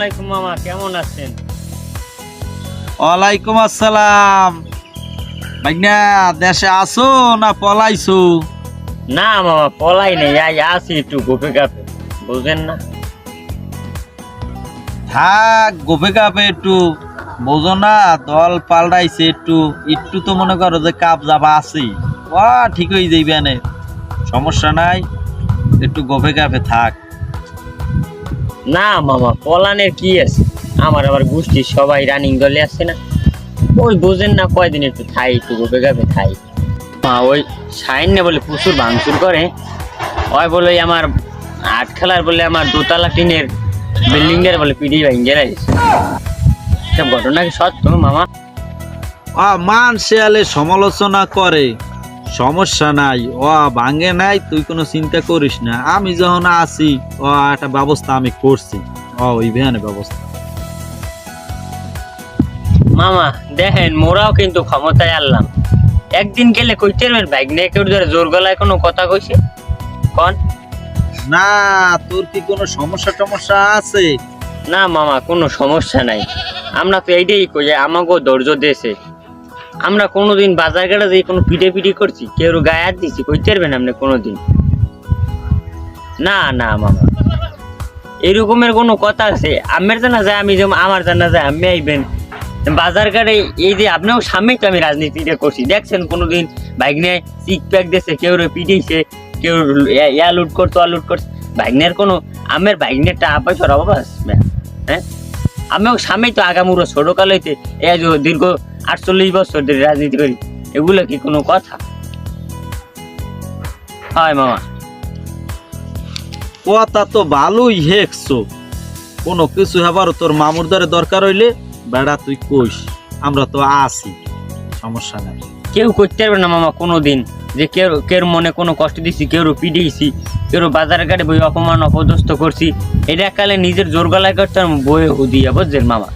আলাইকুম মামা, কেমন আছেন? ওয়ালাইকুম আসসালাম। ভাইনা দেশে আসো না পলাইছো? না মামা, পলাই নেই, আছি একটু গোপে গাপে, বুঝেন না? থাক গোপে কাপে একটু, বোঝো না দল পাল্টাইছে একটু একটু তো মনে করো যে কাপ যাবা আছি, ঠিক হয়ে যাইবে না, সমস্যা নাই, একটু গোপে কাপে থাক। না মামা, পলানের কি আছে, আমার আবার গোষ্ঠীর সবাই রানিং দলে আছে না, ওই বুঝেন না, কয়দিন একটু থাই, একটু গোপে গাপে থাই। মা ওই সাইন নে বলে প্রচুর ভাঙচুর করে, ওই বলে আমার আট খেলার বলে আমার দোতলা টিনের বিল্ডিং এর বলে পিডি ভাঙে রাখছে। সব ঘটনা কি সত্য মামা? মান শেয়ালে সমালোচনা করে, সমস্যা নাই, ভাঙে নাই, তুই কোনো চিন্তা করিস না, আমি যখন আছি একটা ব্যবস্থা আমি করছি, ওই ভ্যানে ব্যবস্থা। মামা দেখেন, মোরাও কিন্তু ক্ষমতায় আনলাম, একদিন গেলে কইতে পারবেন বাইক নিয়ে কেউ ধরে জোর গলায় কোনো কথা কইছে কন? না তোর কি কোনো সমস্যা টমস্যা আছে? না মামা, কোনো সমস্যা নাই, আমরা তো এইটাই কই যে আমাকেও ধৈর্য দিয়েছে, আমরা কোনোদিন বাজার ঘাটে যে কোনো পিঠে পিঠি করছি, কেউ গায়ে হাত দিচ্ছি কইতে পারবেন আপনি কোনোদিন? না না মামা, এরকমের কোনো কথা আছে? আমার জানা যায় আমি যেমন, আমার জানা যায় আমি আইবেন বাজার ঘাটে, এই যে আপনার সামনেই তো আমি রাজনীতিটা করছি, দেখছেন কোনোদিন বাইক নিয়ে চিক প্যাক দিয়েছে, কেউ পিটিয়েছে, কেউ ইয়া লুট করতো লুট করছে, বাইকনের কোনো আমের বাইকনের টাকা পয়সার অভাব আছে? হ্যাঁ, আমিও সামনেই তো আগামুরো ছোট কাল হইতে এই যে দীর্ঘ 48 বছর ধরে রাজনীতি করি, এগুলো কি কোনো কথা হয় মামা? কথা তো ভালোই হেকছো, কোনো কিছু হেবার তোর মামুর দ্বারে দরকার হইলে বেড়া তুই কইস, আমরা তো আছি, সমস্যা নাই। কেউ করতে পারবে না মামা কোনোদিন যে কেউ কেউ মনে কোনো কষ্ট দিছি, কেউ পিটিয়েছি, কেউ বাজার ঘাটে বই অপমান অপদস্থ করছি, এটা কালে নিজের জোর গলায় করতাম বই হুদিয়া, বুঝছেন মামা?